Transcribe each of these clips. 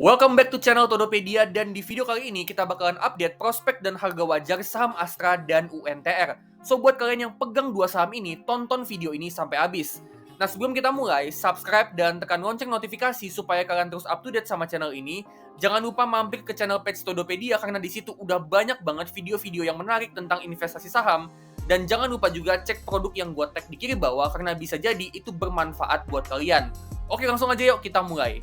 Welcome back to channel Todopedia, dan di video kali ini kita bakalan update prospek dan harga wajar saham Astra dan UNTR. So buat kalian yang pegang dua saham ini, tonton video ini sampai habis. Nah sebelum kita mulai, subscribe dan tekan lonceng notifikasi supaya kalian terus up to date sama channel ini. Jangan lupa mampir ke channel page Todopedia karena di situ udah banyak banget video-video yang menarik tentang investasi saham. Dan jangan lupa juga cek produk yang gua tag di kiri bawah karena bisa jadi itu bermanfaat buat kalian. Oke, langsung aja yuk kita mulai.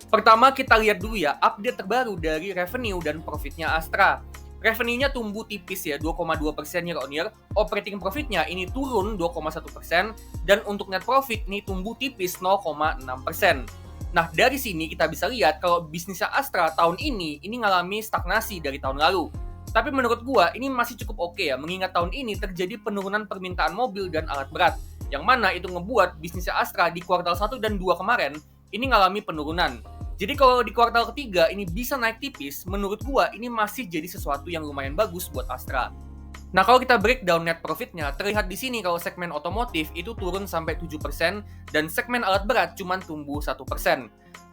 Pertama kita lihat dulu ya update terbaru dari revenue dan profitnya Astra. Revenue-nya tumbuh tipis ya 2,2% year on year, operating profit-nya ini turun 2,1%, dan untuk net profit ini tumbuh tipis 0,6%. Nah dari sini kita bisa lihat kalau bisnisnya Astra tahun ini ngalami stagnasi dari tahun lalu. Tapi menurut gua ini masih cukup oke ya, mengingat tahun ini terjadi penurunan permintaan mobil dan alat berat, yang mana itu ngebuat bisnisnya Astra di kuartal 1 dan 2 kemarin ini ngalami penurunan. Jadi kalau di kuartal ketiga ini bisa naik tipis, menurut gua ini masih jadi sesuatu yang lumayan bagus buat Astra. Nah kalau kita breakdown net profitnya, terlihat di sini kalau segmen otomotif itu turun sampai 7% dan segmen alat berat cuma tumbuh 1%.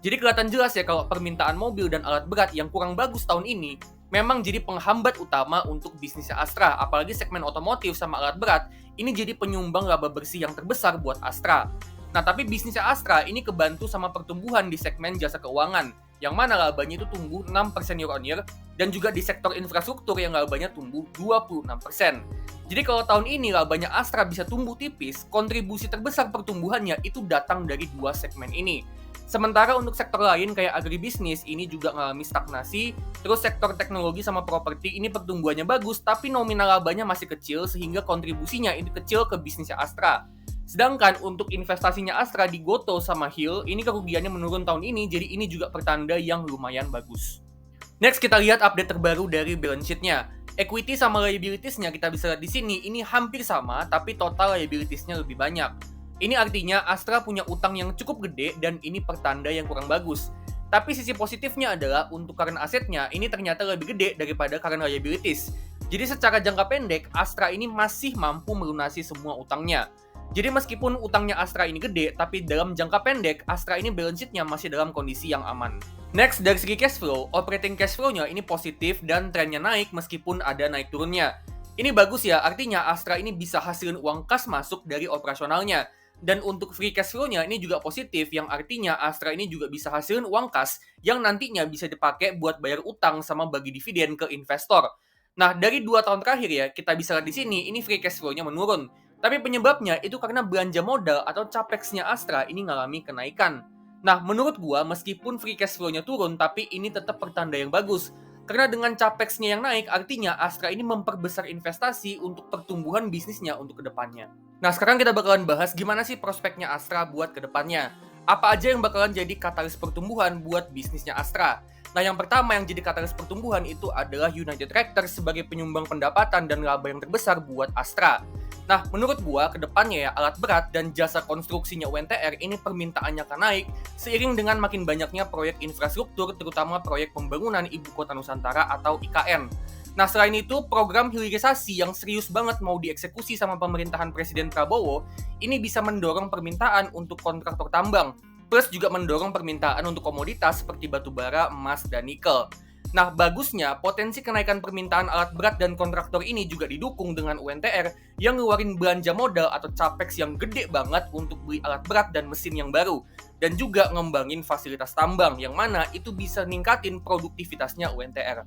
Jadi kelihatan jelas ya kalau permintaan mobil dan alat berat yang kurang bagus tahun ini memang jadi penghambat utama untuk bisnisnya Astra, apalagi segmen otomotif sama alat berat ini jadi penyumbang laba bersih yang terbesar buat Astra. Nah, tapi bisnisnya Astra ini kebantu sama pertumbuhan di segmen jasa keuangan, yang mana labanya itu tumbuh 6% year on year, dan juga di sektor infrastruktur yang labanya tumbuh 26%. Jadi kalau tahun ini labanya Astra bisa tumbuh tipis, kontribusi terbesar pertumbuhannya itu datang dari dua segmen ini. Sementara untuk sektor lain kayak agribisnis ini juga ngalami stagnasi, terus sektor teknologi sama properti ini pertumbuhannya bagus, tapi nominal labanya masih kecil sehingga kontribusinya itu kecil ke bisnisnya Astra. Sedangkan untuk investasinya Astra di Gotoh sama Hill, ini kerugiannya menurun tahun ini, jadi ini juga pertanda yang lumayan bagus. Next, kita lihat update terbaru dari balance sheet-nya. Equity sama liabilities-nya kita bisa lihat di sini, ini hampir sama, tapi total liabilities-nya lebih banyak. Ini artinya Astra punya utang yang cukup gede, dan ini pertanda yang kurang bagus. Tapi sisi positifnya adalah untuk current asset-nya, ini ternyata lebih gede daripada current liabilities. Jadi secara jangka pendek, Astra ini masih mampu melunasi semua utangnya. Jadi meskipun utangnya Astra ini gede, tapi dalam jangka pendek, Astra ini balance sheet-nya masih dalam kondisi yang aman. Next, dari segi cash flow, operating cash flow-nya ini positif dan trennya naik meskipun ada naik turunnya. Ini bagus ya, artinya Astra ini bisa hasilin uang kas masuk dari operasionalnya. Dan untuk free cash flow-nya ini juga positif, yang artinya Astra ini juga bisa hasilin uang kas yang nantinya bisa dipakai buat bayar utang sama bagi dividen ke investor. Nah, dari 2 tahun terakhir ya, kita bisa lihat di sini, ini free cash flow-nya menurun. Tapi penyebabnya itu karena belanja modal atau capex-nya Astra ini ngalami kenaikan. Nah, menurut gua meskipun free cash flow-nya turun, tapi ini tetap pertanda yang bagus. Karena dengan capex-nya yang naik, artinya Astra ini memperbesar investasi untuk pertumbuhan bisnisnya untuk kedepannya. Nah, sekarang kita bakalan bahas gimana sih prospeknya Astra buat kedepannya. Apa aja yang bakalan jadi katalis pertumbuhan buat bisnisnya Astra. Nah, yang pertama yang jadi katalis pertumbuhan itu adalah United Tractors sebagai penyumbang pendapatan dan laba yang terbesar buat Astra. Nah, menurut gua, kedepannya ya, alat berat dan jasa konstruksinya UNTR ini permintaannya akan naik seiring dengan makin banyaknya proyek infrastruktur, terutama proyek pembangunan Ibu Kota Nusantara atau IKN. Nah, selain itu, program hilirisasi yang serius banget mau dieksekusi sama pemerintahan Presiden Prabowo, ini bisa mendorong permintaan untuk kontraktor tambang, plus juga mendorong permintaan untuk komoditas seperti batu bara, emas, dan nikel. Nah, bagusnya potensi kenaikan permintaan alat berat dan kontraktor ini juga didukung dengan UNTR yang ngeluarin belanja modal atau capex yang gede banget untuk beli alat berat dan mesin yang baru, dan juga ngembangin fasilitas tambang yang mana itu bisa ningkatin produktivitasnya UNTR.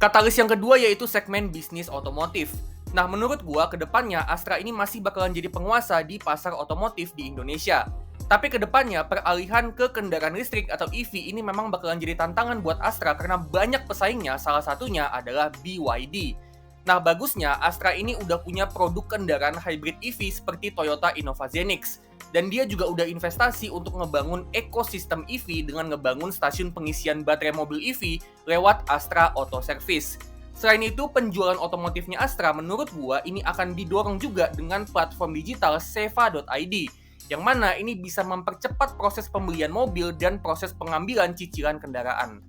Katalis yang kedua yaitu segmen bisnis otomotif. Nah, menurut gua kedepannya Astra ini masih bakalan jadi penguasa di pasar otomotif di Indonesia. Tapi kedepannya peralihan ke kendaraan listrik atau EV ini memang bakalan jadi tantangan buat Astra karena banyak pesaingnya, salah satunya adalah BYD. Nah, bagusnya Astra ini udah punya produk kendaraan hybrid EV seperti Toyota Innova Zenix. Dan dia juga udah investasi untuk ngebangun ekosistem EV dengan ngebangun stasiun pengisian baterai mobil EV lewat Astra Auto Service. Selain itu, penjualan otomotifnya Astra menurut gua ini akan didorong juga dengan platform digital seva.id, yang mana ini bisa mempercepat proses pembelian mobil dan proses pengambilan cicilan kendaraan.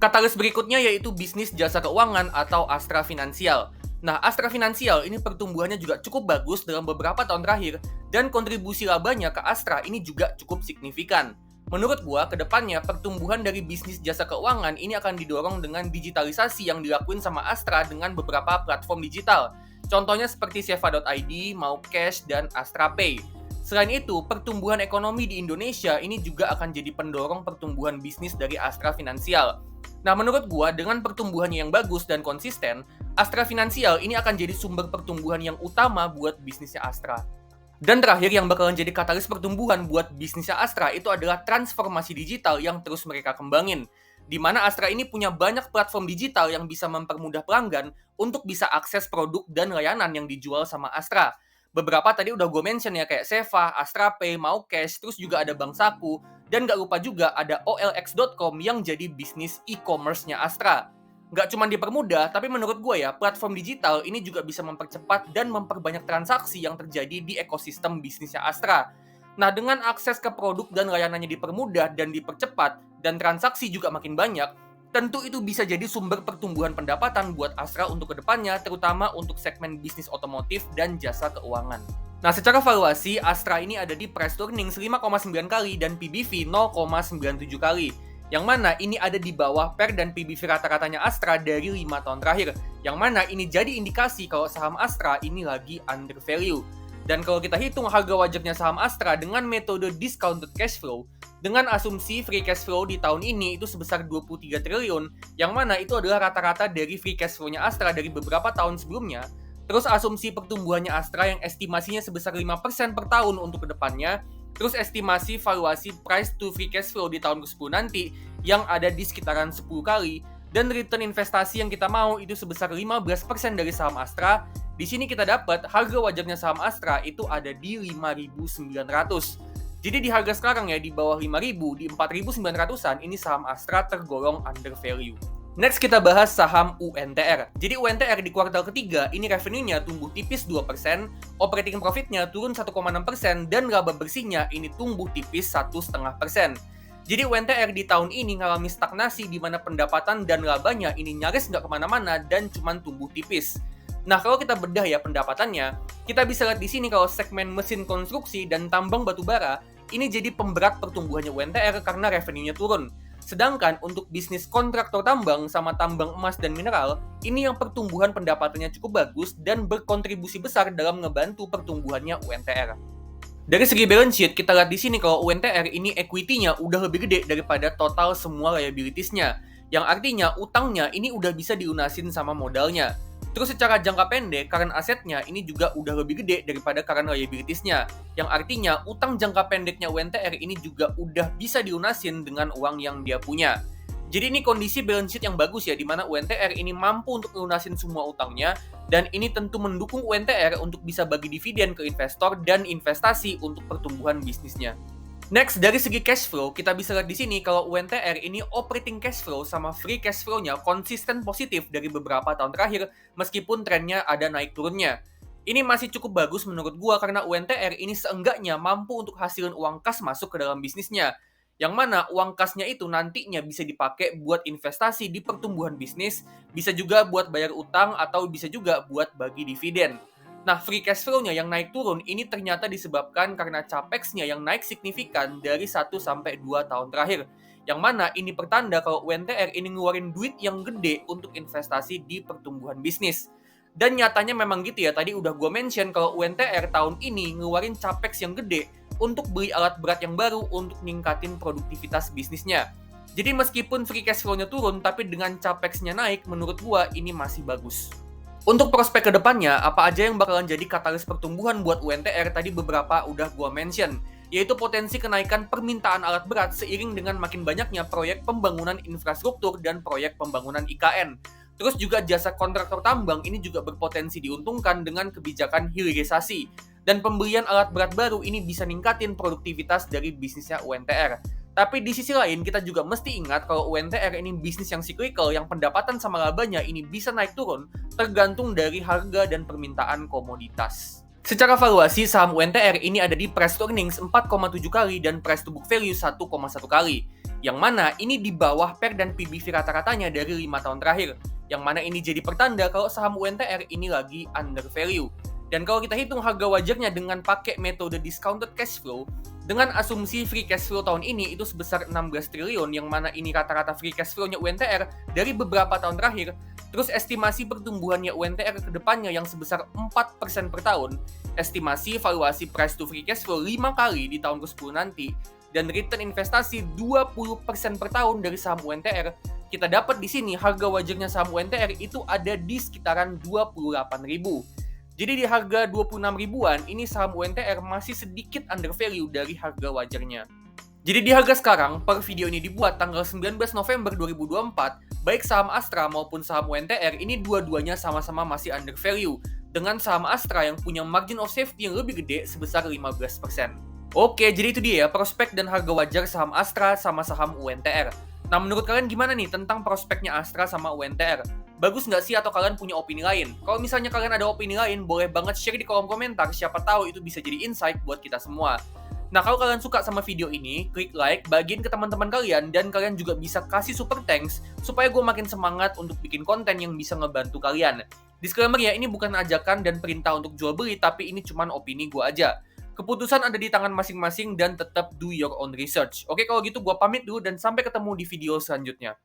Katalis berikutnya yaitu bisnis jasa keuangan atau Astra Finansial. Nah, Astra Finansial ini pertumbuhannya juga cukup bagus dalam beberapa tahun terakhir, dan kontribusi labanya ke Astra ini juga cukup signifikan. Menurut gua, kedepannya pertumbuhan dari bisnis jasa keuangan ini akan didorong dengan digitalisasi yang dilakuin sama Astra dengan beberapa platform digital. Contohnya seperti Seva.id, Maucash, dan Astra Pay. Selain itu, pertumbuhan ekonomi di Indonesia ini juga akan jadi pendorong pertumbuhan bisnis dari Astra Finansial. Nah, menurut gua, dengan pertumbuhannya yang bagus dan konsisten, Astra Finansial ini akan jadi sumber pertumbuhan yang utama buat bisnisnya Astra. Dan terakhir yang bakalan jadi katalis pertumbuhan buat bisnisnya Astra itu adalah transformasi digital yang terus mereka kembangin. Di mana Astra ini punya banyak platform digital yang bisa mempermudah pelanggan untuk bisa akses produk dan layanan yang dijual sama Astra. Beberapa tadi udah gue mention ya, kayak Seva, Astra Pay, Maucash, terus juga ada Bank Saku, dan gak lupa juga ada OLX.com yang jadi bisnis e-commerce-nya Astra. Nggak cuma dipermudah, tapi menurut gue ya, platform digital ini juga bisa mempercepat dan memperbanyak transaksi yang terjadi di ekosistem bisnisnya Astra. Nah, dengan akses ke produk dan layanannya dipermudah dan dipercepat, dan transaksi juga makin banyak, tentu itu bisa jadi sumber pertumbuhan pendapatan buat Astra untuk kedepannya, terutama untuk segmen bisnis otomotif dan jasa keuangan. Nah, secara valuasi, Astra ini ada di price to earnings 5,9 kali dan PBV 0,97 kali. Yang mana ini ada di bawah PER dan PBV rata-ratanya Astra dari 5 tahun terakhir. Yang mana ini jadi indikasi kalau saham Astra ini lagi under value. Dan kalau kita hitung harga wajarnya saham Astra dengan metode discounted cash flow, dengan asumsi free cash flow di tahun ini itu sebesar 23 triliun, yang mana itu adalah rata-rata dari free cash flow-nya Astra dari beberapa tahun sebelumnya, terus asumsi pertumbuhannya Astra yang estimasinya sebesar 5% per tahun untuk kedepannya, terus estimasi valuasi price to free cash flow di tahun ke-10 nanti yang ada di sekitaran 10 kali, dan return investasi yang kita mau itu sebesar 15% dari saham Astra. Di sini kita dapat harga wajarnya saham Astra itu ada di 5.900. Jadi di harga sekarang ya, di bawah 5.000, di 4.900-an, ini saham Astra tergolong under value. Next kita bahas saham UNTR. Jadi UNTR di kuartal ketiga, ini revenue-nya tumbuh tipis 2%, operating profit-nya turun 1,6%, dan laba bersihnya ini tumbuh tipis 1,5%. Jadi UNTR di tahun ini ngalami stagnasi di mana pendapatan dan labanya ini nyaris nggak kemana-mana dan cuman tumbuh tipis. Nah, kalau kita bedah ya pendapatannya, kita bisa lihat di sini kalau segmen mesin konstruksi dan tambang batubara ini jadi pemberat pertumbuhannya UNTR karena revenue-nya turun. Sedangkan untuk bisnis kontraktor tambang sama tambang emas dan mineral, ini yang pertumbuhan pendapatannya cukup bagus dan berkontribusi besar dalam ngebantu pertumbuhannya UNTR. Dari segi balance sheet, kita lihat di sini kalau UNTR ini equity-nya udah lebih gede daripada total semua liabilities-nya. Yang artinya utangnya ini udah bisa dilunasin sama modalnya. Terus secara jangka pendek, current asset-nya ini juga udah lebih gede daripada current liabilities-nya. Yang artinya utang jangka pendeknya UNTR ini juga udah bisa dilunasin dengan uang yang dia punya. Jadi ini kondisi balance sheet yang bagus ya, di mana UNTR ini mampu untuk melunasin semua utangnya, dan ini tentu mendukung UNTR untuk bisa bagi dividen ke investor dan investasi untuk pertumbuhan bisnisnya. Next, dari segi cash flow, kita bisa lihat di sini kalau UNTR ini operating cash flow sama free cash flow-nya konsisten positif dari beberapa tahun terakhir, meskipun trennya ada naik turunnya. Ini masih cukup bagus menurut gua karena UNTR ini seenggaknya mampu untuk hasilin uang kas masuk ke dalam bisnisnya. Yang mana uang kasnya itu nantinya bisa dipakai buat investasi di pertumbuhan bisnis, bisa juga buat bayar utang, atau bisa juga buat bagi dividen. Nah, free cash flow-nya yang naik turun ini ternyata disebabkan karena capex-nya yang naik signifikan dari 1 sampai 2 tahun terakhir. Yang mana ini pertanda kalau UNTR ini ngeluarin duit yang gede untuk investasi di pertumbuhan bisnis. Dan nyatanya memang gitu ya, tadi udah gue mention kalau UNTR tahun ini ngeluarin capex yang gede untuk beli alat berat yang baru untuk ningkatin produktivitas bisnisnya. Jadi meskipun free cash flow-nya turun, tapi dengan capex-nya naik, menurut gue ini masih bagus. Untuk prospek kedepannya, apa aja yang bakalan jadi katalis pertumbuhan buat UNTR tadi beberapa udah gua mention, yaitu potensi kenaikan permintaan alat berat seiring dengan makin banyaknya proyek pembangunan infrastruktur dan proyek pembangunan IKN. Terus juga jasa kontraktor tambang ini juga berpotensi diuntungkan dengan kebijakan hilirisasi. Dan pembelian alat berat baru ini bisa ningkatin produktivitas dari bisnisnya UNTR. Tapi di sisi lain, kita juga mesti ingat kalau UNTR ini bisnis yang cyclical yang pendapatan sama labanya ini bisa naik turun tergantung dari harga dan permintaan komoditas. Secara valuasi, saham UNTR ini ada di price to earnings 4,7 kali dan price to book value 1,1 kali. Yang mana ini di bawah PER dan PBV rata-ratanya dari 5 tahun terakhir. Yang mana ini jadi pertanda kalau saham UNTR ini lagi under value. Dan kalau kita hitung harga wajarnya dengan pakai metode discounted cash flow, dengan asumsi free cash flow tahun ini itu sebesar 16 triliun, yang mana ini rata-rata free cash flow-nya UNTR dari beberapa tahun terakhir, terus estimasi pertumbuhannya UNTR ke depannya yang sebesar 4% per tahun, estimasi valuasi price to free cash flow 5 kali di tahun ke-10 nanti, dan return investasi 20% per tahun dari saham UNTR, kita dapat di sini harga wajarnya saham UNTR itu ada di sekitaran 28.000. Jadi di harga 26 ribuan, ini saham UNTR masih sedikit under value dari harga wajarnya. Jadi di harga sekarang, per video ini dibuat tanggal 19 November 2024, baik saham Astra maupun saham UNTR ini dua-duanya sama-sama masih under value, dengan saham Astra yang punya margin of safety yang lebih gede sebesar 15%. Oke, jadi itu dia ya prospek dan harga wajar saham Astra sama saham UNTR. Nah, menurut kalian gimana nih tentang prospeknya Astra sama UNTR? Bagus nggak sih atau kalian punya opini lain? Kalau misalnya kalian ada opini lain, boleh banget share di kolom komentar, siapa tahu itu bisa jadi insight buat kita semua. Nah, kalau kalian suka sama video ini, klik like, bagiin ke teman-teman kalian, dan kalian juga bisa kasih super thanks supaya gue makin semangat untuk bikin konten yang bisa ngebantu kalian. Disclaimer ya, ini bukan ajakan dan perintah untuk jual beli, tapi ini cuman opini gue aja. Keputusan ada di tangan masing-masing dan tetap do your own research. Oke, kalau gitu gue pamit dulu dan sampai ketemu di video selanjutnya.